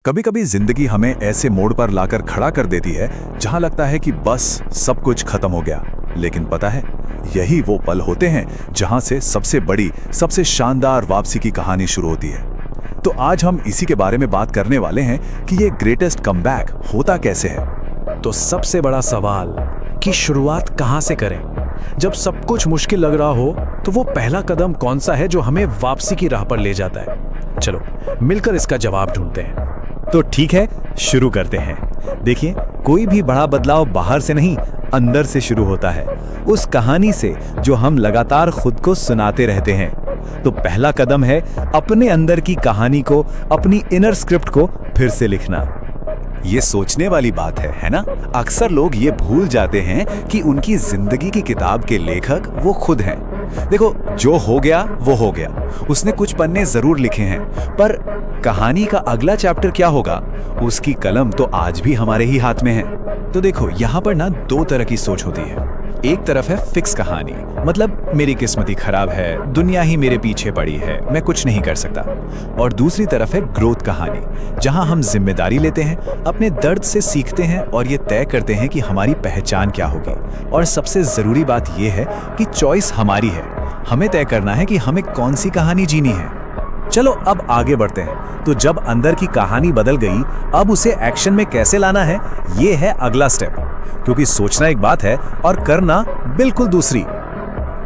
कभी कभी जिंदगी हमें ऐसे मोड़ पर लाकर खड़ा कर देती है जहां लगता है कि बस सब कुछ खत्म हो गया। लेकिन पता है, यही वो पल होते हैं जहां से सबसे बड़ी, सबसे शानदार वापसी की कहानी शुरू होती है। तो आज हम इसी के बारे में बात करने वाले हैं कि ये ग्रेटेस्ट कमबैक होता कैसे है। तो सबसे बड़ा सवाल कि शुरुआत कहां से करें। जब सब कुछ मुश्किल लग रहा हो तो वो पहला कदम कौन सा है जो हमें वापसी की राह पर ले जाता है। चलो मिलकर इसका जवाब ढूंढते हैं। तो ठीक है, शुरू करते हैं। देखिए, कोई भी बड़ा बदलाव बाहर से नहीं, अंदर से शुरू होता है, उस कहानी से जो हम लगातार खुद को सुनाते रहते हैं। तो पहला कदम है अपने अंदर की कहानी को, अपनी इनर स्क्रिप्ट को फिर से लिखना। ये सोचने वाली बात है ना? अक्सर लोग ये भूल जाते हैं कि उनकी जिंदगी की किताब के लेखक वो खुद हैं। देखो, जो हो गया वो हो गया, उसने कुछ पन्ने जरूर लिखे हैं, पर कहानी का अगला चैप्टर क्या होगा, उसकी कलम तो आज भी हमारे ही हाथ में है। तो देखो, यहाँ पर ना दो तरह की सोच होती है। एक तरफ है फिक्स कहानी, मतलब मेरी किस्मत ही खराब है, दुनिया ही मेरे पीछे पड़ी है, मैं कुछ नहीं कर सकता। और दूसरी तरफ है ग्रोथ कहानी, जहां हम जिम्मेदारी लेते हैं, अपने दर्द से सीखते हैं और ये तय करते हैं कि हमारी पहचान क्या होगी। और सबसे जरूरी बात यह है कि चॉइस हमारी है, हमें तय करना है कि हमें कौन सी कहानी जीनी है। चलो अब आगे बढ़ते हैं। तो जब अंदर की कहानी बदल गई, अब उसे एक्शन में कैसे लाना है, ये है अगला स्टेप। क्योंकि सोचना एक बात है और करना बिल्कुल दूसरी।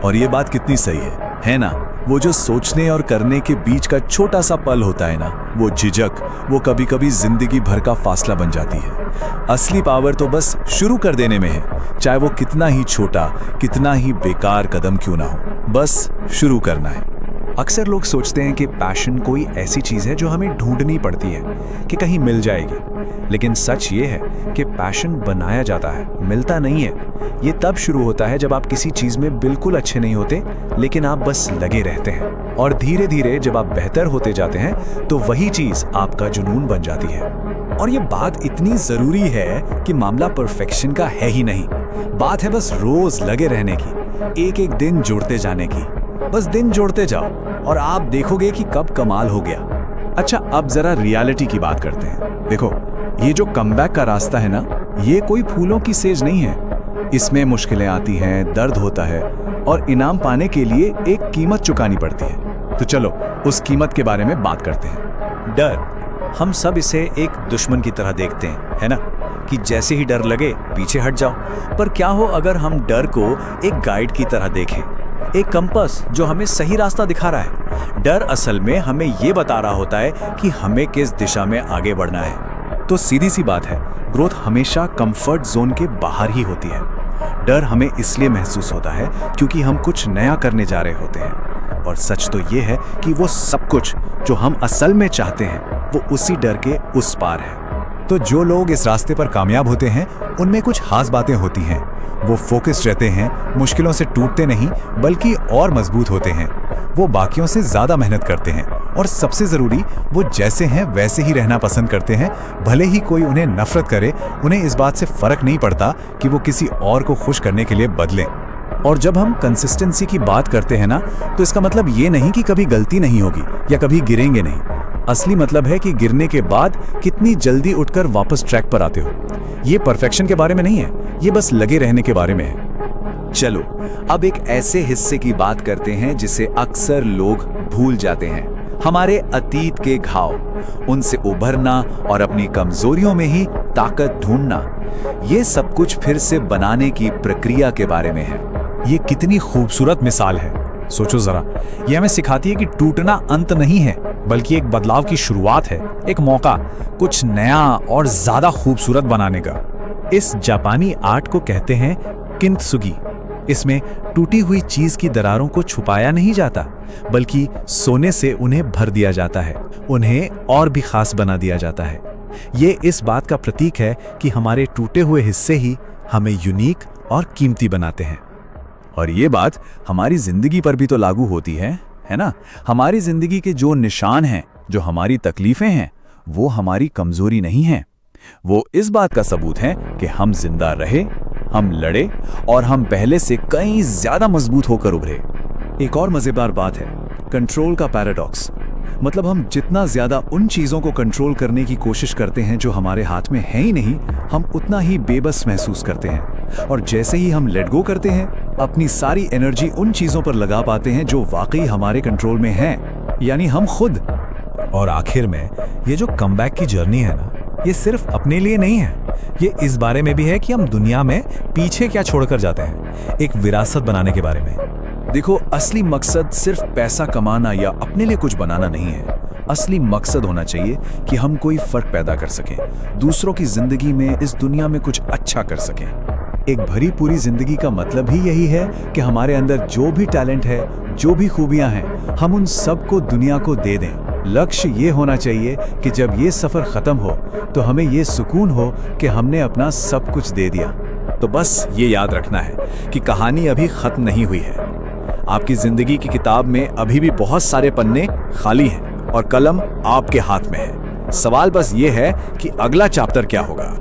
और ये बात कितनी सही है ना? वो जो सोचने और करने के बीच का छोटा सा पल होता है ना, वो झिझक, वो कभी कभी जिंदगी भर का फासला बन जाती है। असली पावर तो बस शुरू कर देने में है, चाहे वो कितना ही छोटा, कितना ही बेकार कदम क्यों ना हो, बस शुरू करना है। अक्सर लोग सोचते हैं कि पैशन कोई ऐसी चीज है जो हमें ढूंढनी पड़ती है, कि कहीं मिल जाएगी। लेकिन सच ये है कि पैशन बनाया जाता है, मिलता नहीं है। ये तब शुरू होता है जब आप किसी चीज में बिल्कुल अच्छे नहीं होते, लेकिन आप बस लगे रहते हैं। और धीरे धीरे जब आप बेहतर होते जाते हैं तो वही चीज आपका जुनून बन जाती है। और ये बात इतनी जरूरी है कि मामला परफेक्शन का है ही नहीं, बात है बस रोज लगे रहने की, एक एक दिन जुड़ते जाने की। बस दिन जोड़ते जाओ और आप देखोगे कि कब कमाल हो गया। अच्छा, अब जरा रियलिटी की बात करते हैं। देखो, ये जो कमबैक का रास्ता है ना, ये कोई फूलों की सेज नहीं है। इसमें मुश्किलें आती हैं, दर्द होता है और इनाम पाने के लिए एक कीमत चुकानी पड़ती है। तो चलो उस कीमत के बारे में बात करते हैं। डर, हम सब इसे एक दुश्मन की तरह देखते हैं, है ना? कि जैसे ही डर लगे पीछे हट जाओ। पर क्या हो अगर हम डर को एक गाइड की तरह देखें, एक कंपास जो हमें सही रास्ता दिखा रहा है। डर असल में हमें ये बता रहा होता है कि हमें किस दिशा में आगे बढ़ना है। तो सीधी सी बात है, ग्रोथ हमेशा कंफर्ट जोन के बाहर ही होती है। डर हमें इसलिए महसूस होता है क्योंकि हम कुछ नया करने जा रहे होते हैं। और सच तो ये है कि वो सब कुछ जो हम असल में चाहते हैं, वो उसी डर के उस पार है। तो जो लोग इस रास्ते पर कामयाब होते हैं, उनमें कुछ खास बातें होती हैं। वो फोकस्ड रहते हैं, मुश्किलों से टूटते नहीं बल्कि और मजबूत होते हैं। वो बाकियों से ज्यादा मेहनत करते हैं और सबसे जरूरी, वो जैसे हैं वैसे ही रहना पसंद करते हैं। भले ही कोई उन्हें नफरत करे, उन्हें इस बात से फर्क नहीं पड़ता कि वो किसी और को खुश करने के लिए बदलें। और जब हम कंसिस्टेंसी की बात करते हैं ना, तो इसका मतलब ये नहीं कि कभी गलती नहीं होगी या कभी गिरेंगे नहीं। असली मतलब है कि गिरने के बाद कितनी जल्दी उठकर वापस ट्रैक पर आते हो। ये परफेक्शन के बारे में नहीं है, ये बस लगे रहने के बारे में है। चलो अब एक ऐसे हिस्से की बात करते हैं जिसे अक्सर लोग भूल जाते हैं, हमारे अतीत के घाव। उनसे उभरना और अपनी कमजोरियों में ही ताकत ढूंढना, ये सब कुछ फिर से बनाने की प्रक्रिया के बारे में है। ये कितनी खूबसूरत मिसाल है। सोचो जरा, ये हमें सिखाती है कि टूटना अंत नहीं है, बल्कि एक बदलाव की शुरुआत है, एक मौका कुछ नया और ज्यादा खूबसूरत बनाने का। इस जापानी आर्ट को कहते हैं किंतसुगी। इसमें टूटी हुई चीज की दरारों को छुपाया नहीं जाता, बल्कि सोने से उन्हें भर दिया जाता है, उन्हें और भी खास बना दिया जाता है। ये इस बात का प्रतीक है कि हमारे टूटे हुए हिस्से ही हमें यूनिक और कीमती बनाते हैं। और ये बात हमारी जिंदगी पर भी तो लागू होती है ना? हमारी जिंदगी के जो निशान हैं, जो हमारी तकलीफें हैं, वो हमारी कमजोरी नहीं है। वो इस बात का सबूत है कि हम जिंदा रहे, हम लड़े और हम पहले से कहीं ज्यादा मजबूत होकर उभरे। एक और मजेदार बात है कंट्रोल का पैराडॉक्स। मतलब हम जितना ज्यादा उन चीजों को कंट्रोल करने की कोशिश करते हैं जो हमारे हाथ में है ही नहीं, हम उतना ही बेबस महसूस करते हैं। और जैसे ही हम लेट गो करते हैं, अपनी सारी एनर्जी उन चीजों पर लगा पाते हैं जो वाकई हमारे कंट्रोल में हैं, यानी हम खुद। और आखिर में ये जो कमबैक की जर्नी है ना, ये सिर्फ अपने लिए नहीं है, ये इस बारे में भी है कि हम दुनिया में पीछे क्या छोड़कर जाते हैं, एक विरासत बनाने के बारे में। देखो, असली मकसद सिर्फ पैसा कमाना या अपने लिए कुछ बनाना नहीं है। असली मकसद होना चाहिए कि हम कोई फर्क पैदा कर सकें, दूसरों की जिंदगी में, इस दुनिया में कुछ अच्छा कर सकें। एक भरी पूरी जिंदगी का मतलब ही यही है कि हमारे अंदर जो भी टैलेंट है, जो भी खूबियां हैं, हम उन सब को दुनिया को दे दें। लक्ष्य ये होना चाहिए कि जब ये सफर खत्म हो तो हमें ये सुकून हो कि हमने अपना सब कुछ दे दिया। तो बस ये याद रखना है कि कहानी अभी खत्म नहीं हुई है। आपकी जिंदगी की किताब में अभी भी बहुत सारे पन्ने खाली हैं और कलम आपके हाथ में है। सवाल बस ये है कि अगला चैप्टर क्या होगा।